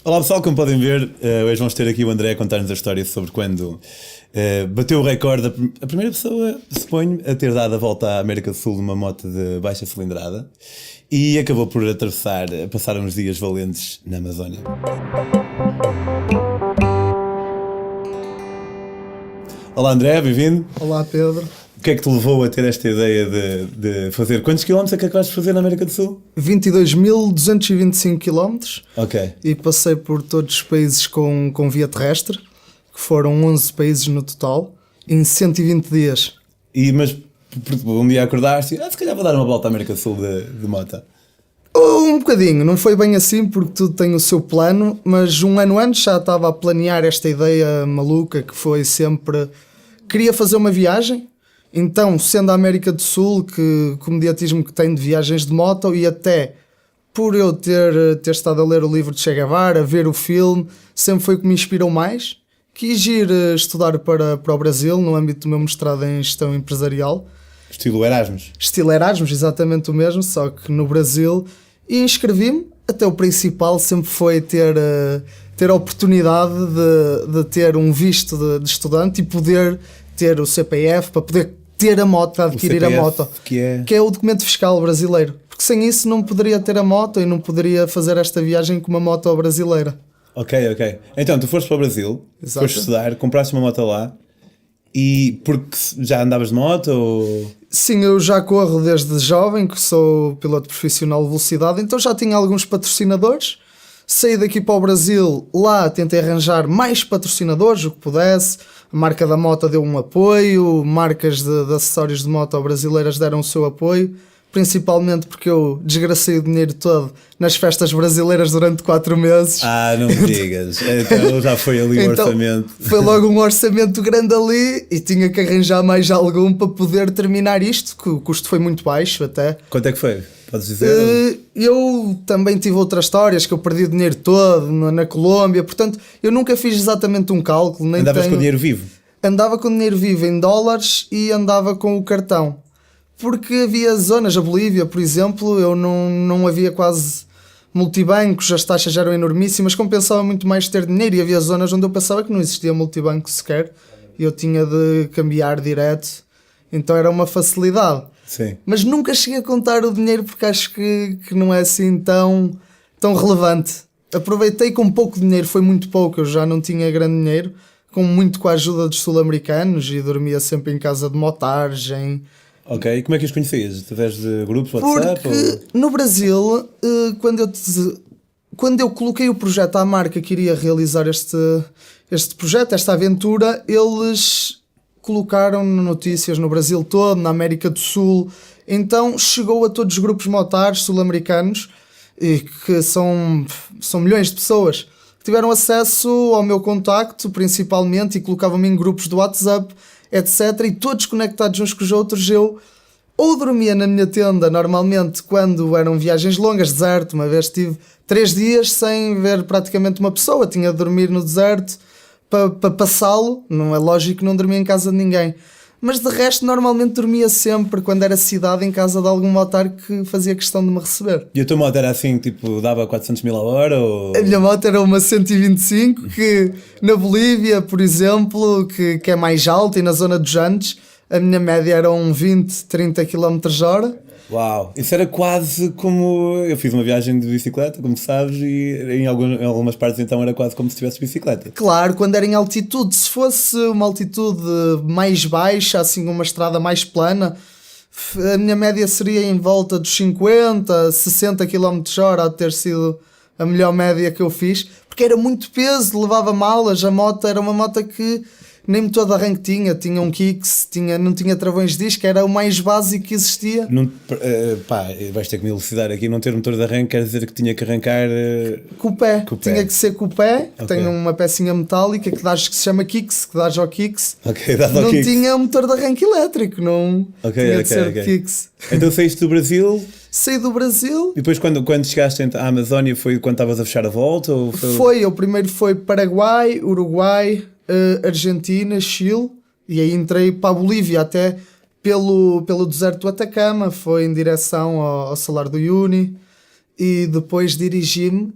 Olá pessoal, como podem ver, hoje vamos ter aqui o André a contar-nos a história sobre quando bateu o recorde, a primeira pessoa, suponho, a ter dado a volta à América do Sul numa moto de baixa cilindrada e acabou por passar uns dias valentes na Amazónia. Olá André, bem-vindo. Olá Pedro. O que é que te levou a ter esta ideia de fazer? Quantos quilómetros é que acabaste de fazer na América do Sul? 22.225 km. Ok. E passei por todos os países com via terrestre, que foram 11 países no total, em 120 dias. Mas um dia acordaste e se calhar vou dar uma volta à América do Sul de moto. Um bocadinho, não foi bem assim porque tudo tem o seu plano, mas um ano antes já estava a planear esta ideia maluca que foi sempre... Queria fazer uma viagem. Então, sendo a América do Sul, que o mediatismo que tem de viagens de moto, e até por eu ter estado a ler o livro de Che Guevara, a ver o filme, sempre foi o que me inspirou mais. Quis ir estudar para o Brasil, no âmbito do meu mestrado em gestão empresarial. Estilo Erasmus. Estilo Erasmus, exatamente o mesmo, só que no Brasil. E inscrevi-me. Até o principal sempre foi ter a oportunidade de ter um visto de estudante e poder ter o CPF para poder ter a moto, adquirir a moto, que é o documento fiscal brasileiro, porque sem isso não poderia ter a moto e não poderia fazer esta viagem com uma moto brasileira. Ok. Então tu foste para o Brasil, Exato. Foste estudar, compraste uma moto lá e porque já andavas de moto ou... Sim, eu já corro desde jovem, que sou piloto profissional de velocidade, então já tinha alguns patrocinadores. Saí daqui para o Brasil, lá tentei arranjar mais patrocinadores, o que pudesse. A marca da moto deu um apoio, marcas de acessórios de moto brasileiras deram o seu apoio, principalmente porque eu desgracei o dinheiro todo nas festas brasileiras durante 4 meses. Não me digas, então já foi ali o orçamento. Foi logo um orçamento grande ali e tinha que arranjar mais algum para poder terminar isto, que o custo foi muito baixo até. Quanto é que foi? Podes dizer? Eu também tive outras histórias que eu perdi o dinheiro todo na Colômbia, portanto eu nunca fiz exatamente um cálculo. Andavas com dinheiro vivo? Andava com dinheiro vivo em dólares e andava com o cartão, porque havia zonas, a Bolívia por exemplo, eu não havia quase multibancos, as taxas eram enormíssimas, compensava muito mais ter dinheiro, e havia zonas onde eu pensava que não existia multibanco sequer e eu tinha de cambiar direto, então era uma facilidade. Sim. Mas nunca cheguei a contar o dinheiro porque acho que não é assim tão relevante. Aproveitei com pouco dinheiro, foi muito pouco, eu já não tinha grande dinheiro, com a ajuda dos sul-americanos, e dormia sempre em casa de motagem. Ok, e como é que os conhecias? Através de grupos, WhatsApp? Porque no Brasil, quando eu coloquei o projeto à marca que iria realizar este projeto, esta aventura, eles colocaram notícias no Brasil todo, na América do Sul, então chegou a todos os grupos motares sul-americanos, e que são milhões de pessoas que tiveram acesso ao meu contacto principalmente, e colocavam-me em grupos do WhatsApp, etc, e todos conectados uns com os outros. Eu ou dormia na minha tenda normalmente quando eram viagens longas, deserto, uma vez tive 3 dias sem ver praticamente uma pessoa, tinha de dormir no deserto para passá-lo, não é lógico que não dormia em casa de ninguém, mas de resto normalmente dormia sempre, quando era cidade, em casa de algum motar que fazia questão de me receber. E a tua moto era assim, tipo, dava 400 mil a hora? Ou... A minha moto era uma 125, que na Bolívia, por exemplo, que é mais alta, e na zona dos Andes, a minha média era 20, 30 km/h. Uau, isso era quase como... Eu fiz uma viagem de bicicleta, como tu sabes, e em algumas partes então era quase como se tivesse bicicleta. Claro, quando era em altitude. Se fosse uma altitude mais baixa, assim uma estrada mais plana, a minha média seria em volta dos 50, 60 km/h, a ter sido a melhor média que eu fiz, porque era muito peso, levava malas. A moto era uma moto que nem motor de arranque tinha um Kicks, não tinha travões de disco, era o mais básico que existia. Não, vais ter que me elucidar aqui, não ter motor de arranque quer dizer que tinha que arrancar... Com o pé, tinha que ser com o pé, okay. Tem uma pecinha metálica que se chama Kicks, que dás ao Kicks. Okay, dás ao não Kicks. Tinha motor de arranque elétrico, não tinha de ser Kicks. Então saíste do Brasil... Saí do Brasil. E depois quando chegaste à Amazónia foi quando estavas a fechar a volta? Ou o primeiro foi Paraguai, Uruguai, Argentina, Chile, e aí entrei para a Bolívia até pelo deserto do Atacama, foi em direção ao Salar do Uyuni, e depois dirigi-me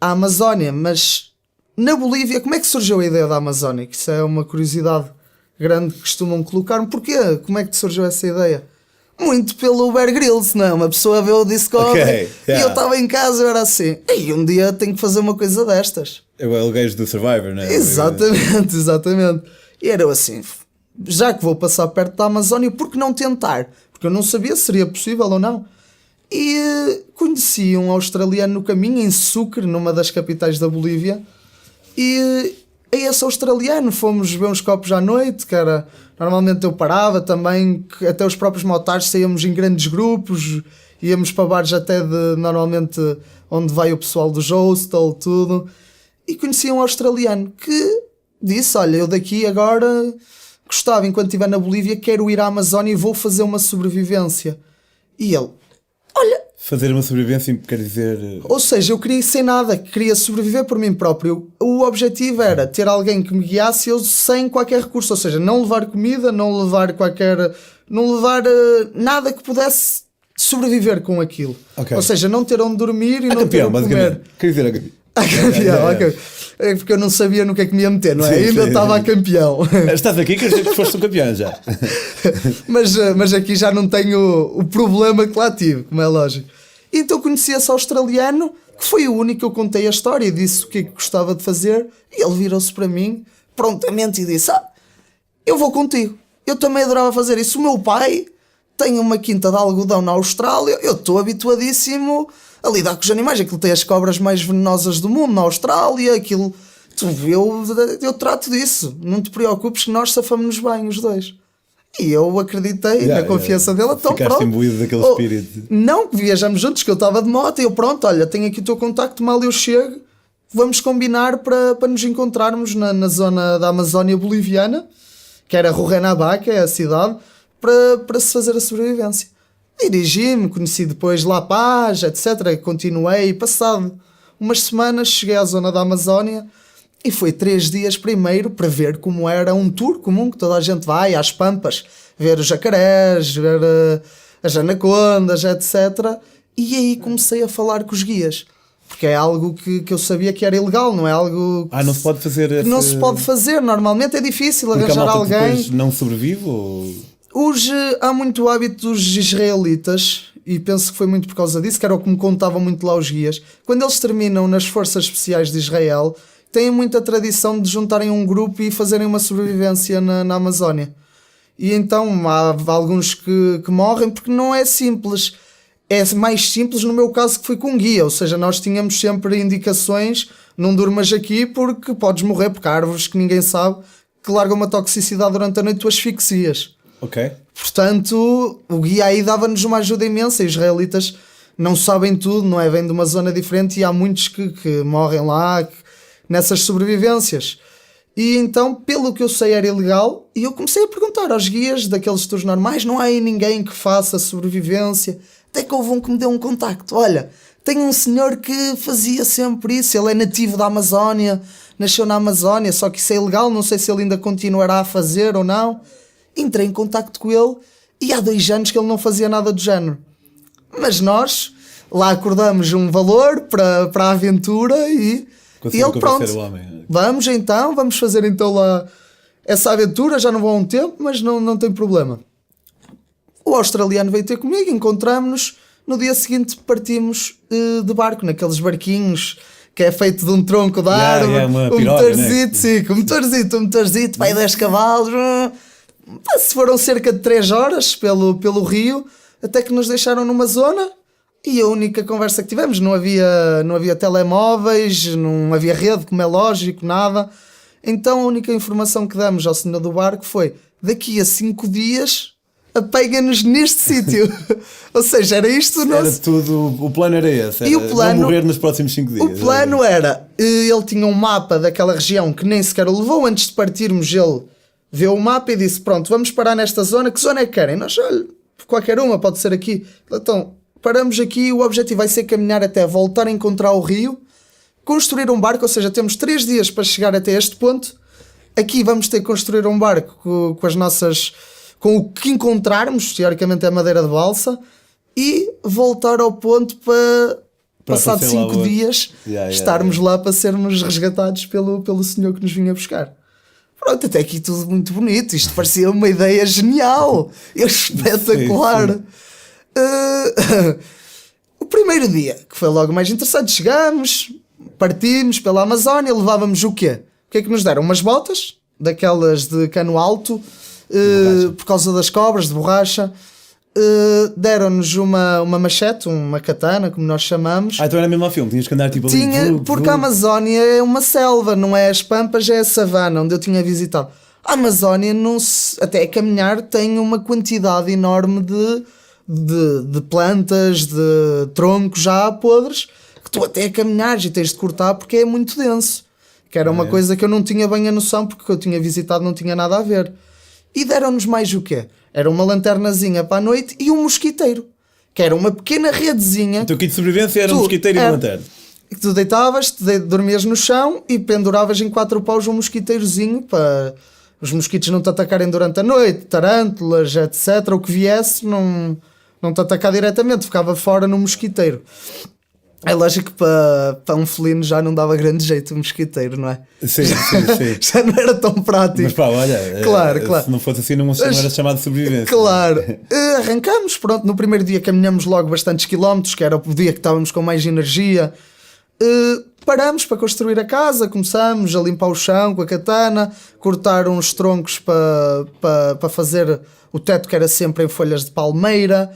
a Amazónia, mas na Bolívia, como é que surgiu a ideia da Amazónia? Isso é uma curiosidade grande que costumam colocar-me. Porquê? Como é que te surgiu essa ideia? Muito pelo Bear Grylls, não? Uma pessoa vê o Discovery e eu estava em casa e era assim, e um dia tenho que fazer uma coisa destas. É o gajo do Survivor, não é? Exatamente, exatamente. E era assim, já que vou passar perto da Amazónia, por que não tentar? Porque eu não sabia se seria possível ou não. E conheci um australiano no caminho, em Sucre, numa das capitais da Bolívia, e a esse australiano fomos beber uns copos à noite, que era... Normalmente eu parava também, até os próprios motares saíamos em grandes grupos, íamos para bares até de, normalmente, onde vai o pessoal do hostel, tudo. E conheci um australiano que disse, olha, eu daqui agora gostava, enquanto estiver na Bolívia, quero ir à Amazónia e vou fazer uma sobrevivência. E ele, olha... Fazer uma sobrevivência quer dizer... Ou seja, eu queria ir sem nada, queria sobreviver por mim próprio. O objetivo era ter alguém que me guiasse eu sem qualquer recurso, ou seja, não levar comida, não levar nada que pudesse sobreviver com aquilo. Okay. Ou seja, não ter onde dormir e não campeão, ter onde comer. Quer dizer, a campeão. A campeão, é porque eu não sabia no que é que me ia meter, não é? Sim, ainda estava a campeão. Estás aqui, quer dizer que foste um campeão já. mas aqui já não tenho o problema que lá tive, como é lógico. Então conheci esse australiano, que foi o único que eu contei a história e disse o que é que gostava de fazer, e ele virou-se para mim prontamente e disse, eu vou contigo, eu também adorava fazer isso. O meu pai tem uma quinta de algodão na Austrália, eu estou habituadíssimo a lidar com os animais, aquilo tem as cobras mais venenosas do mundo na Austrália, aquilo, eu trato disso, não te preocupes que nós safamos-nos bem os dois. E eu acreditei na confiança dele, então ficaste pronto. imbuído daquele espírito. Não, viajamos juntos, que eu estava de moto e eu pronto, olha, tenho aqui o teu contacto, mal eu chego, vamos combinar para nos encontrarmos na zona da Amazónia boliviana, que era Rurrenabaque, que é a cidade, para se fazer a sobrevivência. Dirigi-me, conheci depois La Paz, etc. Continuei, passado umas semanas cheguei à zona da Amazónia e foi 3 dias primeiro para ver como era um tour comum que toda a gente vai às pampas, ver os jacarés, ver as anacondas, etc. E aí comecei a falar com os guias, porque é algo que eu sabia que era ilegal, não é algo não se pode fazer que não se pode fazer, normalmente é difícil porque arranjar alguém. Depois não sobrevive ou... Há muito hábito dos israelitas, e penso que foi muito por causa disso, que era o que me contavam muito lá os guias. Quando eles terminam nas Forças Especiais de Israel, têm muita tradição de juntarem um grupo e fazerem uma sobrevivência na Amazónia. E então há alguns que morrem porque não é simples. É mais simples no meu caso que fui com guia, ou seja, nós tínhamos sempre indicações, não durmas aqui porque podes morrer, porque há árvores que ninguém sabe que largam uma toxicidade durante a noite, tu asfixias. Ok. Portanto, o guia aí dava-nos uma ajuda imensa. Os israelitas não sabem tudo, não é? Vêm de uma zona diferente e há muitos que morrem lá nessas sobrevivências. E então, pelo que eu sei, era ilegal. E eu comecei a perguntar aos guias daqueles tours normais: não há aí ninguém que faça sobrevivência? Até que houve um que me deu um contacto. Olha, tem um senhor que fazia sempre isso. Ele é nativo da Amazónia, nasceu na Amazónia, só que isso é ilegal. Não sei se ele ainda continuará a fazer ou não. Entrei em contacto com ele e há 2 anos que ele não fazia nada do género. Mas nós lá acordamos um valor para a aventura e ele pronto. O homem. Vamos fazer então lá essa aventura, já não vou há um tempo, mas não tem problema. O australiano veio ter comigo, encontramos-nos, no dia seguinte partimos de barco, naqueles barquinhos que é feito de um tronco de árvore, um motorzito, sim, um motorzito, vai 10 cavalos... Se foram cerca de 3 horas pelo rio, até que nos deixaram numa zona e a única conversa que tivemos, não havia telemóveis, não havia rede, como é lógico, nada. Então a única informação que damos ao senhor do barco foi: daqui a 5 dias apega-nos neste sítio. Ou seja, era isto o nosso... Era tudo, o plano era esse, era não morrer nos próximos 5 dias. O plano era, ele tinha um mapa daquela região que nem sequer o levou. Antes de partirmos, ele viu o mapa e disse: pronto, vamos parar nesta zona. Que zona é que querem? Nós, olha, qualquer uma, pode ser aqui. Então, paramos aqui. O objetivo vai ser caminhar até voltar a encontrar o rio, construir um barco, ou seja, temos 3 dias para chegar até este ponto. Aqui vamos ter que construir um barco com o que encontrarmos, teoricamente é madeira de balsa, e voltar ao ponto para passado aparecer lá 5 dias, estarmos lá para sermos resgatados pelo senhor que nos vinha buscar. Pronto, até aqui tudo muito bonito. Isto parecia uma ideia genial. Espetacular. O primeiro dia, que foi logo mais interessante, chegamos, partimos pela Amazónia, levávamos o quê? O que é que nos deram? Umas botas, daquelas de cano alto, por causa das cobras, de borracha. Deram-nos uma machete, uma katana, como nós chamamos. Então era mesmo ao filme, tinhas que andar tipo ali. Porque a Amazónia é uma selva, não é as pampas, é a savana, onde eu tinha visitado. A Amazónia, até caminhar, tem uma quantidade enorme de plantas, de troncos já podres, que tu até caminhares e tens de cortar porque é muito denso. Que era uma coisa que eu não tinha bem a noção, porque o que eu tinha visitado não tinha nada a ver. E deram-nos mais o quê? Era uma lanternazinha para a noite e um mosquiteiro, que era uma pequena redezinha. O teu kit de sobrevivência era um mosquiteiro e uma lanterna. Que tu deitavas, dormias no chão e penduravas em 4 paus um mosquiteirozinho para os mosquitos não te atacarem durante a noite, tarântulas, etc. O que viesse não te atacar diretamente, ficava fora no mosquiteiro. É lógico que para um felino já não dava grande jeito o mosquiteiro, não é? Sim. Já não era tão prático. Mas pá, olha, claro. Se não fosse assim não era chamado de sobrevivência. Claro. Arrancamos, pronto, no primeiro dia caminhamos logo bastantes quilómetros, que era o dia que estávamos com mais energia. Paramos para construir a casa, começamos a limpar o chão com a katana, cortar uns troncos para fazer o teto, que era sempre em folhas de palmeira.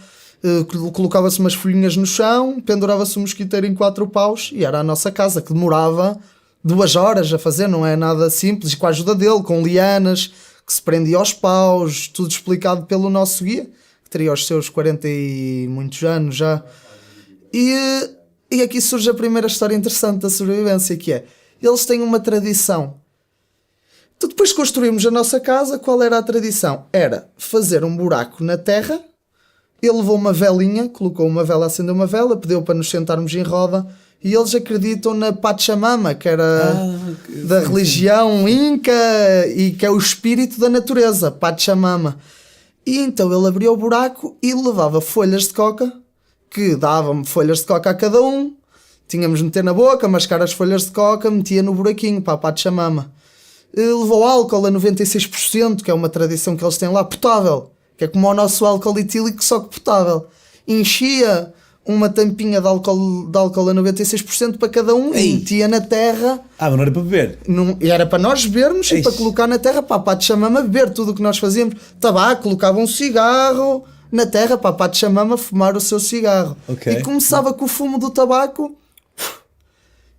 Colocava-se umas folhinhas no chão, pendurava-se um mosquiteiro em 4 paus e era a nossa casa, que demorava 2 horas a fazer, não é nada simples, e com a ajuda dele, com lianas que se prendia aos paus, tudo explicado pelo nosso guia, que teria os seus 40 e muitos anos já. E aqui surge a primeira história interessante da sobrevivência, que é, eles têm uma tradição. Então, depois de construirmos a nossa casa, qual era a tradição? Era fazer um buraco na terra. Ele levou uma velinha, colocou uma vela, acendeu uma vela, pediu para nos sentarmos em roda, e eles acreditam na Pachamama, que era da religião inca e que é o espírito da natureza, Pachamama. E então ele abriu o buraco e levava folhas de coca, que davam folhas de coca a cada um, tínhamos de meter na boca, mascar as folhas de coca, metia no buraquinho para a Pachamama. Levou álcool a 96%, que é uma tradição que eles têm lá, potável, que é como o nosso álcool etílico, só que potável. Enchia uma tampinha de álcool a 96% para cada um e metia na terra. Mas não era para beber? E era para nós bebermos e para colocar na terra, para a Pachamama beber tudo o que nós fazíamos. Tabaco, colocava um cigarro na terra para a Pachamama fumar o seu cigarro. E começava com o fumo do tabaco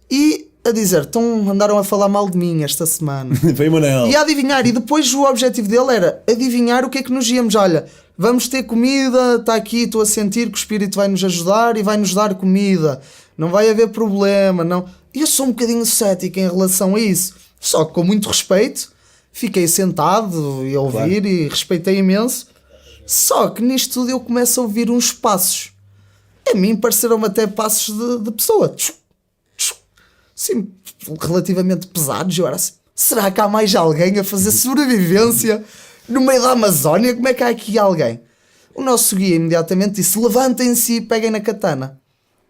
e a dizer, andaram a falar mal de mim esta semana. Foi Manel. E a adivinhar, e depois o objetivo dele era adivinhar o que é que nos íamos. Olha, vamos ter comida, está aqui, estou a sentir que o Espírito vai nos ajudar e vai nos dar comida. Não vai haver problema, não. E eu sou um bocadinho cético em relação a isso. Só que com muito respeito, fiquei sentado e a ouvir e respeitei imenso. Só que nisto tudo eu começo a ouvir uns passos. A mim pareceram-me até passos de pessoa. Sim, relativamente pesados. Eu era assim, será que há mais alguém a fazer sobrevivência no meio da Amazónia? Como é que há aqui alguém? O nosso guia imediatamente disse, levantem-se e peguem na katana.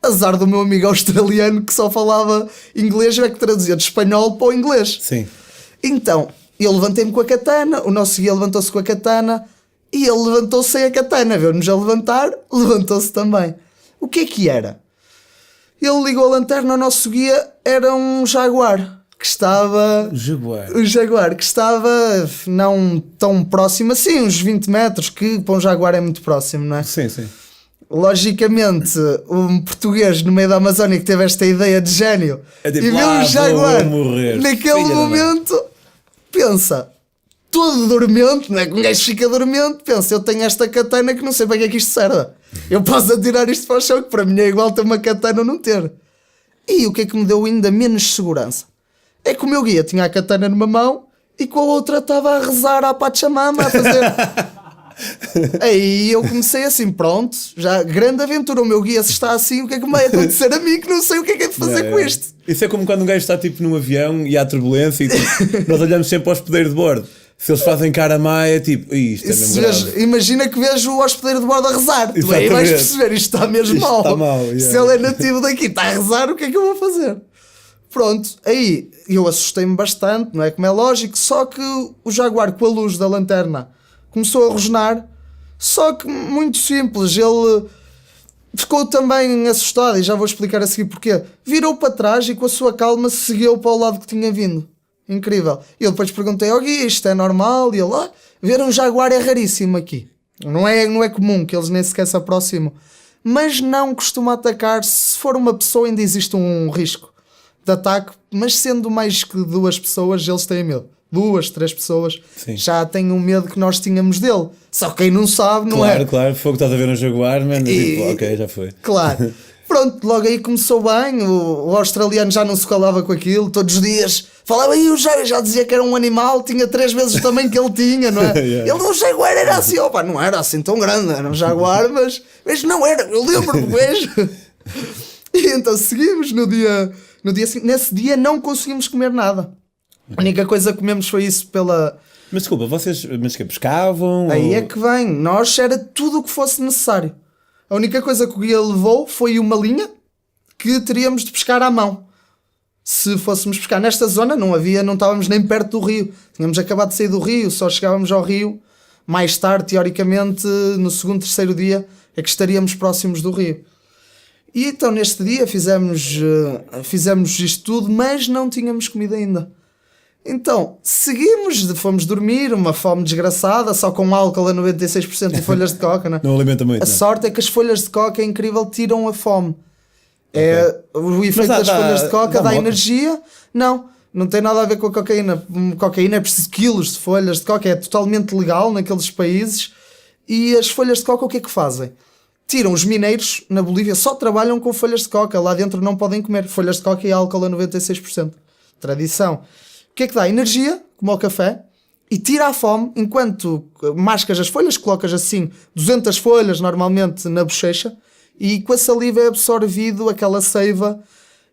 Azar do meu amigo australiano que só falava inglês, é que traduzia de espanhol para o inglês. Sim. Então, eu levantei-me com a katana, o nosso guia levantou-se com a katana e ele levantou-se sem a katana. Viu-nos a levantar, levantou-se também. O que é que era? Ele ligou a lanterna, o nosso guia era um jaguar que estava... Um jaguar que estava não tão próximo assim, uns 20 metros, que para um jaguar é muito próximo, não é? Sim. Logicamente, um português no meio da Amazónia que teve esta ideia de gênio tipo, e viu um jaguar naquele momento, pensa, todo dormente, não é? Que um gajo fica dormente, pensa, eu tenho esta katana que não sei para que é que isto serve. Eu posso atirar isto para o chão, que para mim é igual ter uma katana ou não ter. E o que é que me deu ainda menos segurança? É que o meu guia tinha a katana numa mão e com a outra estava a rezar à Pachamama, a fazer... Aí eu comecei assim, pronto, já grande aventura, o meu guia se está assim, o que é que me vai acontecer a mim que não sei o que é que é de fazer com isto? Isso é como quando um gajo está tipo num avião e há turbulência e tipo, nós olhamos sempre ao hospedeiro de bordo. Se eles fazem cara má, é tipo, isto é mesmo grave. Imagina que vês o hospedeiro de bordo a rezar. Tu aí Exatamente. vais perceber, isto está mesmo Isto mal. está mal, yeah. Se ele é nativo daqui, está a rezar, o que é que eu vou fazer? Pronto, aí eu assustei-me bastante, não é como é lógico, só que o jaguar com a luz da lanterna começou a rosnar, só que muito simples, ele ficou também assustado e já vou explicar a seguir porquê. Virou para trás e com a sua calma seguiu para o lado que tinha vindo. Incrível. E eu depois perguntei ao guia, isto é normal? E ele, ver um jaguar é raríssimo aqui. Não é comum que eles nem sequer se aproximam. Mas não costuma atacar. Se for uma pessoa ainda existe um risco de ataque, mas sendo mais que 2 pessoas eles têm medo. 2, 3 pessoas. Sim. Já têm o medo que nós tínhamos dele. Só quem não sabe, não é? Claro, foi o que estás a ver no jaguar, mano. Tipo, ok, já foi. Claro. Pronto, logo aí começou bem, o australiano já não se calava com aquilo, todos os dias falava aí, já dizia que era um animal, tinha 3 vezes o tamanho que ele tinha, não é? Yeah. Ele não jaguar era assim, opa, não era assim tão grande, era um jaguar, mas não era, eu lembro-me, vejo. E então seguimos no dia seguinte, nesse dia não conseguimos comer nada. A única coisa que comemos foi isso pela... Mas desculpa, vocês que pescavam? Aí é que vem, nós era tudo o que fosse necessário. A única coisa que o guia levou foi uma linha que teríamos de pescar à mão. Se fôssemos pescar nesta zona, não estávamos nem perto do rio. Tínhamos acabado de sair do rio, só chegávamos ao rio mais tarde, teoricamente, no 2º, 3º dia, é que estaríamos próximos do rio. E então neste dia fizemos isto tudo, mas não tínhamos comida ainda. Então, fomos dormir, uma fome desgraçada, só com álcool a 96% e folhas de coca, não é? Não alimenta muito, A sorte é que as folhas de coca, é incrível, tiram a fome. É, o efeito das folhas de coca dá energia. Não tem nada a ver com a cocaína. Cocaína é preciso quilos de folhas de coca, é totalmente legal naqueles países. E as folhas de coca o que é que fazem? Tiram os mineiros na Bolívia, só trabalham com folhas de coca, lá dentro não podem comer folhas de coca e álcool a 96%. Tradição. O que é que dá? Energia, como o café, e tira a fome, enquanto mascas as folhas, colocas assim 200 folhas normalmente na bochecha, e com a saliva é absorvido aquela seiva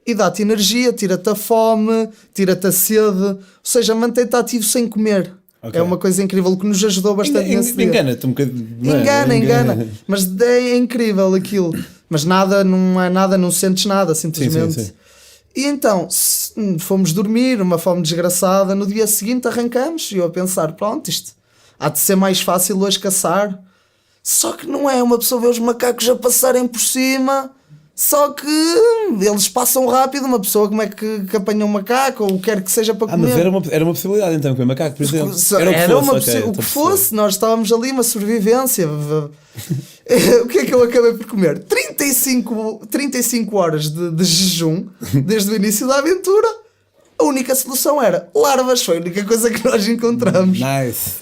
e dá-te energia, tira-te a fome, tira-te a sede, ou seja, mantém-te ativo sem comer. Okay. É uma coisa incrível que nos ajudou bastante nesse dia. Engana-te um bocadinho. Engana. Mas é incrível aquilo. Mas nada, não sentes nada, simplesmente. Sim. E então, fomos dormir, uma fome desgraçada. No dia seguinte arrancamos e eu a pensar, pronto, isto há de ser mais fácil hoje caçar. Só que não é, uma pessoa vê os macacos a passarem por cima, só que eles passam rápido, uma pessoa como é que apanha um macaco ou quer que seja para comer. Mas era uma possibilidade então, comer macaco, por exemplo. O que fosse, nós estávamos ali, uma sobrevivência. O que é que eu acabei por comer? 35 horas de jejum, desde o início da aventura. A única solução era larvas, foi a única coisa que nós encontramos. Nice.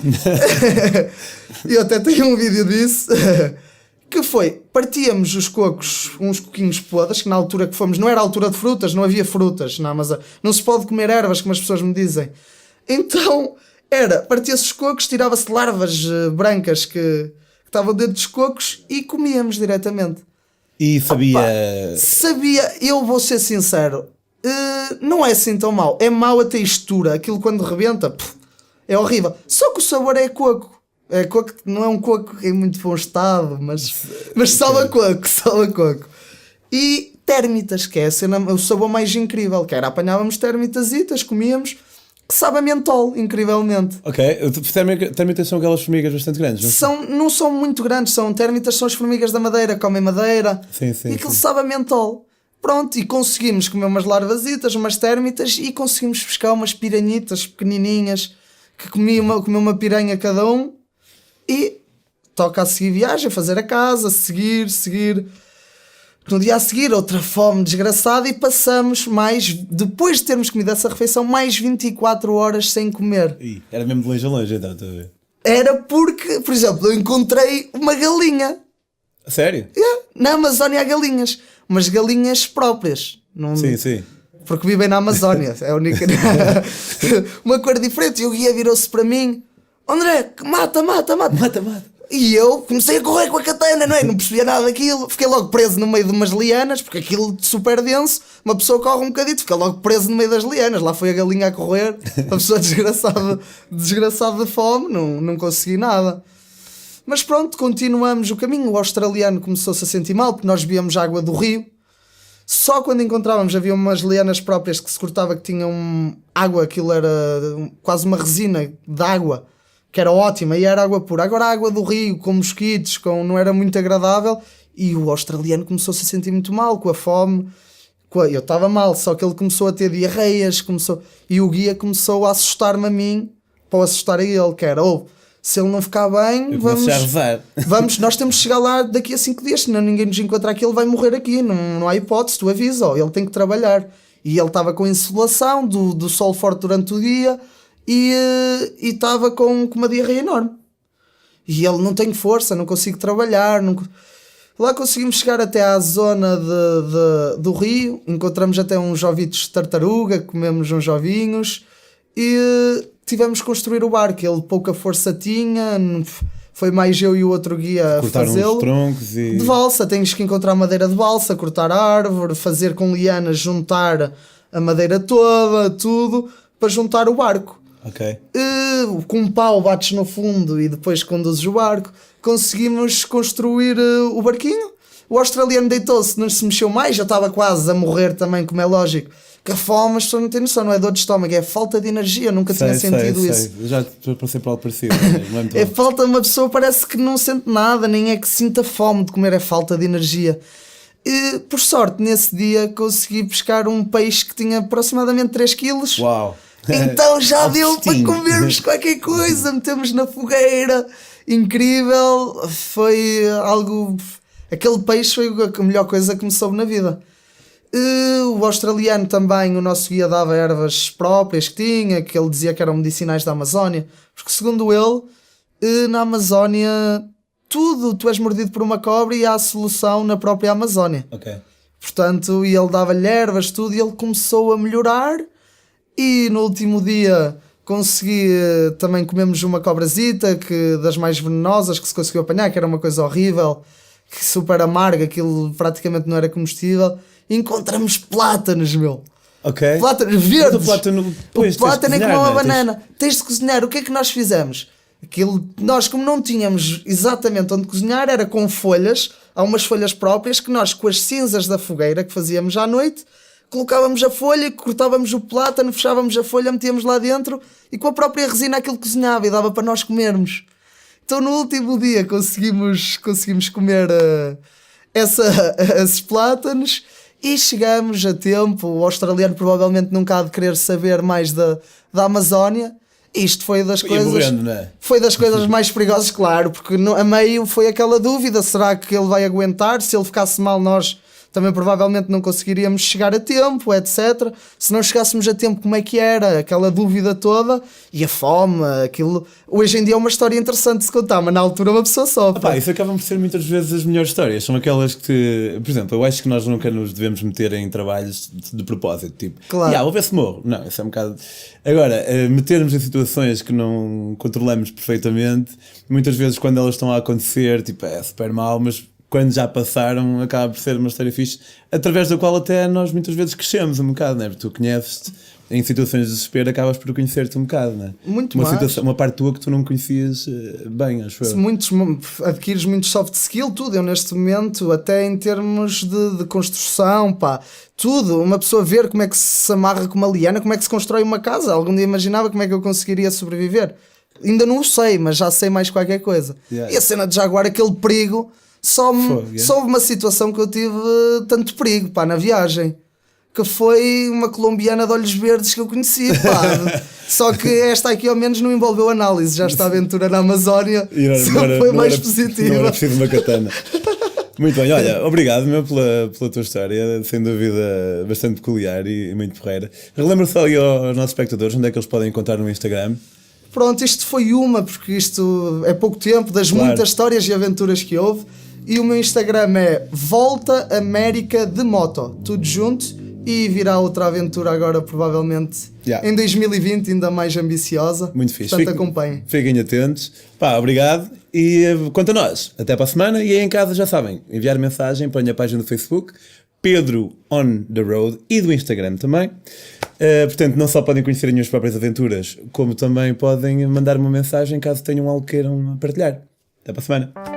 Eu até tenho um vídeo disso, que foi, partíamos os cocos, uns coquinhos podres, que na altura que fomos, não era a altura de frutas, não havia frutas na Amazônia, não se pode comer ervas, como as pessoas me dizem. Então, partia-se os cocos, tirava-se larvas brancas que estavam dentro dos cocos e comíamos diretamente. E sabia... Eu vou ser sincero, não é assim tão mau. É mau a textura, aquilo quando rebenta, é horrível. Só que o sabor é coco. É coco, não é um coco em muito bom estado, mas sabe a coco. E térmitas, que é o sabor mais incrível, que era apanhávamos térmitasitas, comíamos, que sabe a mentol, incrivelmente. Ok, térmitas são aquelas formigas bastante grandes, não? Não são muito grandes, térmitas são as formigas da madeira, comem madeira, sim, e aquilo sabe a mentol. Pronto, e conseguimos comer umas larvasitas, umas térmitas, e conseguimos pescar umas piranhitas pequenininhas, que comia uma piranha cada um, e toca a seguir viagem, fazer a casa, seguir. No dia a seguir, outra fome desgraçada, e passamos depois de termos comido essa refeição, mais 24 horas sem comer. Era mesmo de longe a longe, então, estou a ver. Era porque, por exemplo, eu encontrei uma galinha. Sério? Na Amazónia há galinhas. Umas galinhas próprias. Sim. Porque vivem na Amazónia. É a única... uma cor diferente. E o guia virou-se para mim. André, mata. E eu comecei a correr com a katana, não é? Não percebia nada daquilo. Fiquei logo preso no meio de umas lianas, porque aquilo super denso, uma pessoa corre um bocadito, fica logo preso no meio das lianas. Lá foi a galinha a correr, a pessoa desgraçada de fome, não consegui nada. Mas pronto, continuamos o caminho. O australiano começou-se a sentir mal, porque nós bebíamos água do rio. Só quando encontrávamos, havia umas lianas próprias que se cortava, que tinham água, aquilo era quase uma resina de água, que era ótima, e era água pura. Agora a água do rio, com mosquitos, não era muito agradável, e o australiano começou-se a sentir muito mal, com a fome. Eu estava mal, só que ele começou a ter diarreias, e o guia começou a assustar-me a mim, para o assustar a ele, que era, se ele não ficar bem, nós temos que chegar lá daqui a 5 dias, senão ninguém nos encontrar aqui, ele vai morrer aqui, não há hipótese, tu avisa, ele tem que trabalhar. E ele estava com insolação, do sol forte durante o dia, e estava com uma diarreia enorme. E ele, não tenho força, não consigo trabalhar. Lá conseguimos chegar até à zona do rio, encontramos até uns ovitos de tartaruga, comemos uns ovinhos, e tivemos que construir o barco. Ele pouca força tinha, foi mais eu e o outro guia a fazê-lo. Os troncos e... De balsa, tens que encontrar madeira de balsa, cortar a árvore, fazer com lianas, juntar a madeira toda, tudo, para juntar o barco. Ok. Com um pau bates no fundo e depois conduzes o barco. Conseguimos construir o barquinho. O australiano deitou-se, não se mexeu mais, já estava quase a morrer também, como é lógico. Que a fome, mas tu não tem noção, não é dor de estômago, é falta de energia, nunca tinha sentido isso. Eu já passei por algo parecido. É falta, uma pessoa parece que não sente nada, nem é que sinta fome de comer, é falta de energia. E, por sorte, nesse dia consegui pescar um peixe que tinha aproximadamente 3 quilos. Uau! Então já deu para comermos qualquer coisa, metemos na fogueira, incrível, foi algo... Aquele peixe foi a melhor coisa que me soube na vida. O australiano também, o nosso guia dava ervas próprias que tinha, que ele dizia que eram medicinais da Amazónia, porque segundo ele, na Amazónia tu és mordido por uma cobra e há a solução na própria Amazónia. Okay. Portanto, e ele dava-lhe ervas, tudo, e ele começou a melhorar. E no último dia consegui, também comemos uma cobrazita, das mais venenosas que se conseguiu apanhar, que era uma coisa horrível, que super amarga, aquilo praticamente não era comestível. E encontramos plátanos, meu. Ok. Plátanos verdes. O plátano é como uma banana. Tens de cozinhar. O que é que nós fizemos? Nós, como não tínhamos exatamente onde cozinhar, era com folhas. Há umas folhas próprias que nós, com as cinzas da fogueira que fazíamos à noite, colocávamos a folha, cortávamos o plátano, fechávamos a folha, metíamos lá dentro e com a própria resina aquilo cozinhava e dava para nós comermos. Então no último dia conseguimos comer esses plátanos e chegamos a tempo. O australiano provavelmente nunca há de querer saber mais da Amazónia. Isto foi das coisas... morrendo, não é? Foi das coisas mais perigosas, claro, porque a meio foi aquela dúvida, será que ele vai aguentar? Se ele ficasse mal, nós também provavelmente não conseguiríamos chegar a tempo, etc. Se não chegássemos a tempo, como é que era? Aquela dúvida toda. E a fome, aquilo... Hoje em dia é uma história interessante de se contar, mas na altura uma pessoa sofre. Isso acabam por ser muitas vezes as melhores histórias. São aquelas que... Por exemplo, eu acho que nós nunca nos devemos meter em trabalhos de propósito. Tipo, vou ver se morro. Não, isso é um bocado... Agora, metermos em situações que não controlamos perfeitamente, muitas vezes quando elas estão a acontecer, tipo, é super mal, mas... quando já passaram, acaba por ser uma história fixe, através da qual até nós muitas vezes crescemos um bocado, não é? Porque tu conheces-te, em situações de desespero, acabas por conhecer-te um bocado, não é? Muito uma mais. Uma parte tua que tu não conhecias bem, acho eu. Adquires muito soft skill, tudo. Eu neste momento, até em termos de construção, tudo. Uma pessoa ver como é que se amarra com uma liana, como é que se constrói uma casa. Algum dia imaginava como é que eu conseguiria sobreviver. Ainda não o sei, mas já sei mais qualquer coisa. Yeah. E a cena de Jaguar, aquele perigo... Só houve uma situação que eu tive tanto perigo, na viagem, que foi uma colombiana de olhos verdes que eu conheci, Só que esta aqui ao menos não envolveu análise, já esta aventura na Amazónia foi mais positiva. Não era preciso uma katana. Muito bem, olha, obrigado meu pela tua história, sem dúvida bastante peculiar e muito porreira. Relembra só aí aos nossos espectadores onde é que eles podem encontrar no Instagram. Pronto, isto foi porque isto é pouco tempo, das muitas histórias e aventuras que houve. E o meu Instagram é Volta América de Moto, tudo junto, e virá outra aventura agora provavelmente em 2020, ainda mais ambiciosa. Muito fixe. Portanto, acompanhem. Fiquem atentos. Obrigado E quanto a nós, até para a semana. E aí em casa já sabem, enviar mensagem para a minha página do Facebook, Pedro on the Road, e do Instagram também. Portanto, não só podem conhecer as minhas próprias aventuras, como também podem mandar uma mensagem caso tenham algo que queiram partilhar. Até para a semana.